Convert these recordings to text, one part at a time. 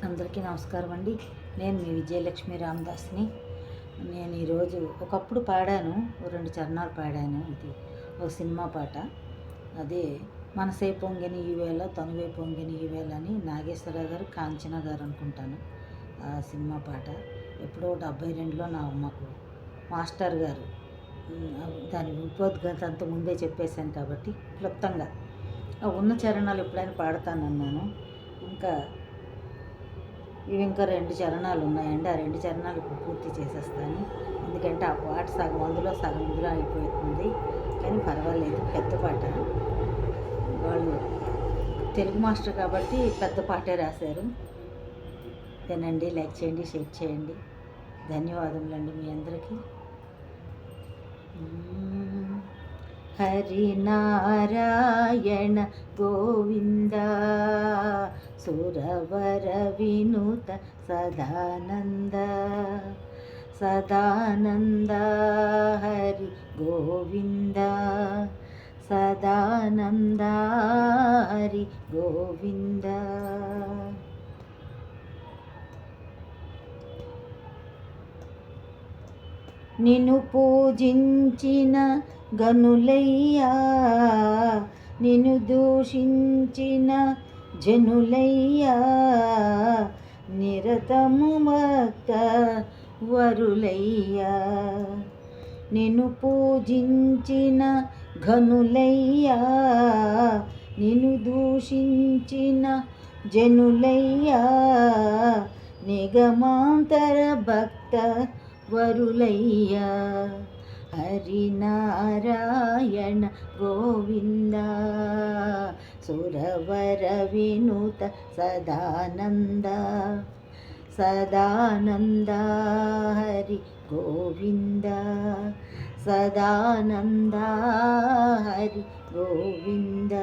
అందరికీ నమస్కారం అండి. నేను మీ విజయలక్ష్మి రామదాస్ని. నేను ఈరోజు ఒకప్పుడు పాడాను, 2 చరణాలు పాడాను. ఇది ఒక సినిమా పాట. అదే మనసే పొంగెని ఈవేళ తనువే పొంగెని ఈవేళ అని నాగేశ్వరరావు గారు, కాంచన గారు అనుకుంటాను ఆ సినిమా పాట. ఎప్పుడో 72లో మాకు మాస్టర్ గారు దాని ఉపోద్ఘాతంతో ముందే చెప్పేశాను కాబట్టి క్లుప్తంగా ఉన్న చరణాలు ఎప్పుడైనా పాడతానన్నాను. ఇంకా 2 చరణాలు ఉన్నాయండి. ఆ 2 చరణాలు ఇప్పుడు పూర్తి చేసేస్తాను. ఎందుకంటే ఆ పాట సగం అందులో సగం ఇందులో అయిపోతుంది. కానీ పర్వాలేదు, పెద్ద పాట. వాళ్ళు తెలుగు మాస్టర్ కాబట్టి పెద్ద పాటే రాశారు. వినండి, లైక్ చేయండి, షేర్ చేయండి. ధన్యవాదములండి మీ అందరికీ. హరినారాయణ గోవింద సురవర వినుత సదానంద సదానంద హరి గోవింద సదానంద హరి గోవింద. నిన్ను పూజించిన గనులయ్యా, నిన్ను దూషించిన జనులయ్యా, నిరతము భక్త వరులయ్యా. నిన్ను పూజించిన ఘనులయ్యా, నిన్ను దూషించిన జనులయ్యా, నిగమాంతర భక్త వరులయ్యా. హరినారాయణ గోవింద సురవర వినుత సదానంద సదానంద హరి గోవింద సదానంద హరి గోవింద.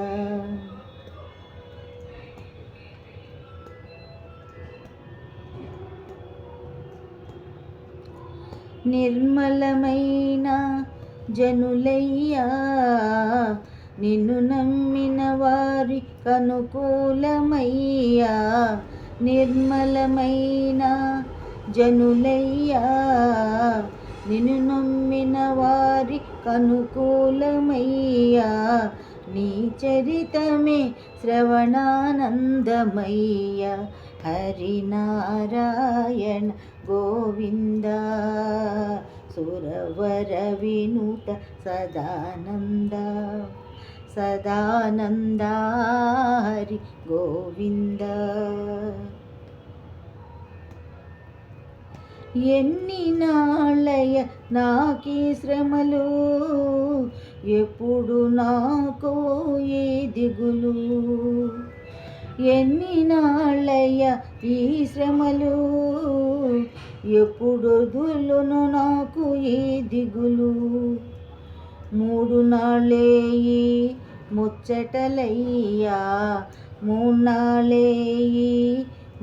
నిర్మలమైన జనులయ్యా, నిన్ను నమ్మిన వారి కనుకూలమయ్యా. నిర్మలమైన జనులయ్యా, నిన్ను నమ్మిన వారి కనుకూలమయ్యా. నీ చరితమే శ్రవణానందమయ్య. హరినారాయణ గోవింద సురవర వినుత సదానంద సదానంద హరి గోవింద. ఎన్ని నాళ్ళయ నాకీ శ్రమలు, ఎప్పుడు నాకు ఈ దిగులు. ఎన్ని నాళ్ళయ్య ఈ శ్రమలు, ఎప్పుడు దులును నాకు ఈ దిగులు. 3 నాళ్ళే ఈ ముచ్చటలయ్యా, 3 నాళ్ళే ఈ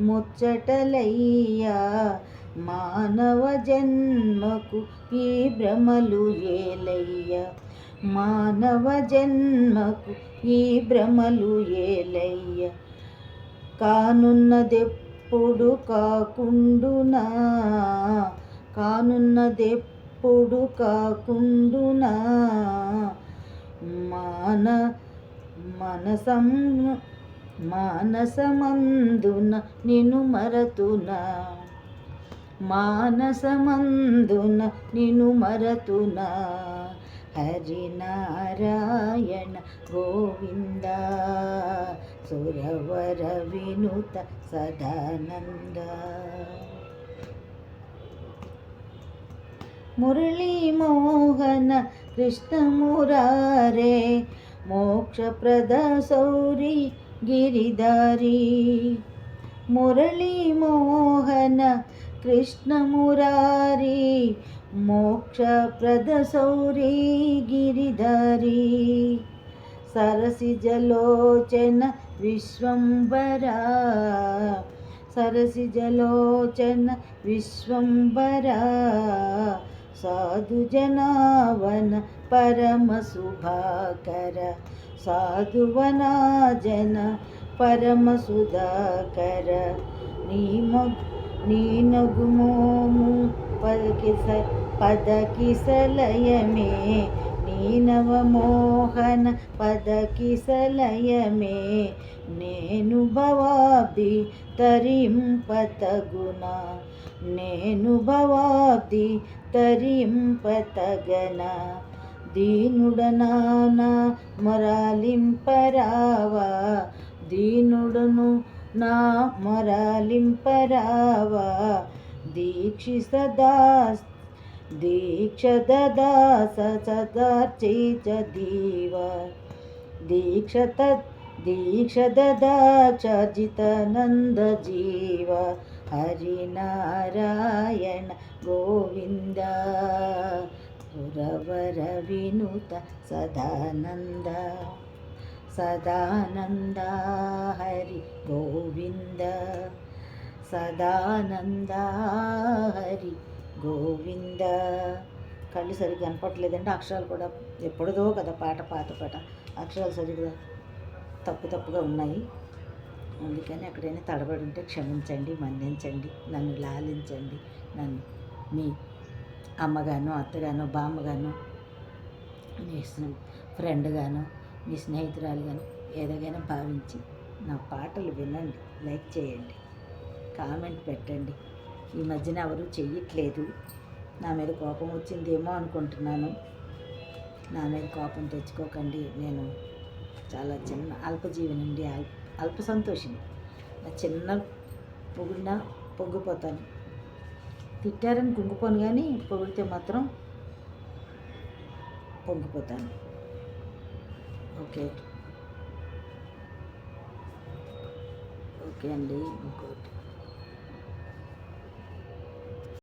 ముచ్చటలయ్యా. మానవ జన్మకు ఈ భ్రమలు ఏలయ్య, మానవ జన్మకు ఈ భ్రమలు ఏలయ్య. కానున్నదెప్పుడు కాకుండునా, కానున్నదెప్పుడు కాకుండునా. మానసమందున నిన్ను మరతునా, మానసమందున నిన్ను మరతునా. హరినారాయణ గోవింద సురవర వినుత సదానంద. మురళీ మోహన కృష్ణ మురారే, మోక్షప్రద సౌరి గిరిధారి. మురళీ మోహన కృష్ణ మురారి, మోక్షప్రద సౌరి గిరిధారి. సరసిజలోచన విశ్వంబరా, సరసిజలోచన విశ్వంబరా. సాధుజనావన పరమ శుభాకర, సాధువనాజన పరమ సుధాకర నీ నగుమోము పదకిసలయమే నీ నవమోహన పదకిసలయమే నేను భవాబ్ది తరింపతగున నేను భవాబ్ది తరింపతగన దీనుడనాన మొరాలింపరావా దీనుడను నా మొరాలింపరావా దీక్ష దదాస సదార్చైచ దీవ దీక్ష దదాచర్జితనంద జీవ హరినారాయణ గోవింద పురవర వినుత సదానంద సదానంద హరి గోవింద సదానంద హరి గోవింద. కళ్ళు సరిగ్గా కనపట్లేదంటే అక్షరాలు కూడా ఎప్పుడుదో కదా పాట పాత అక్షరాలు సరిగ్గా తప్పుగా ఉన్నాయి. అందుకని ఎక్కడైనా తడబడి ఉంటే క్షమించండి, మన్నించండి, నన్ను లాలించండి. నన్ను మీ అమ్మగానో అత్తగానో బామ్మగానో మీ ఫ్రెండ్గానో మీ స్నేహితురాలుగానో ఏదైనా భావించి నా పాటలు వినండి, లైక్ చేయండి, కామెంట్ పెట్టండి. ఈ మధ్యన ఎవరు చెయ్యట్లేదు. నా మీద కోపం వచ్చిందేమో అనుకుంటున్నాను. నా మీద కోపం తెచ్చుకోకండి. నేను చాలా చిన్న అల్పజీవినండి, అల్ప సంతోషిని. నా చిన్న పొగిడినా పొంగిపోతాను. తిట్టారని కుంగిపోను, కానీ పొగిడితే మాత్రం పొంగిపోతాను. ఓకే అండి. ఇంకోటి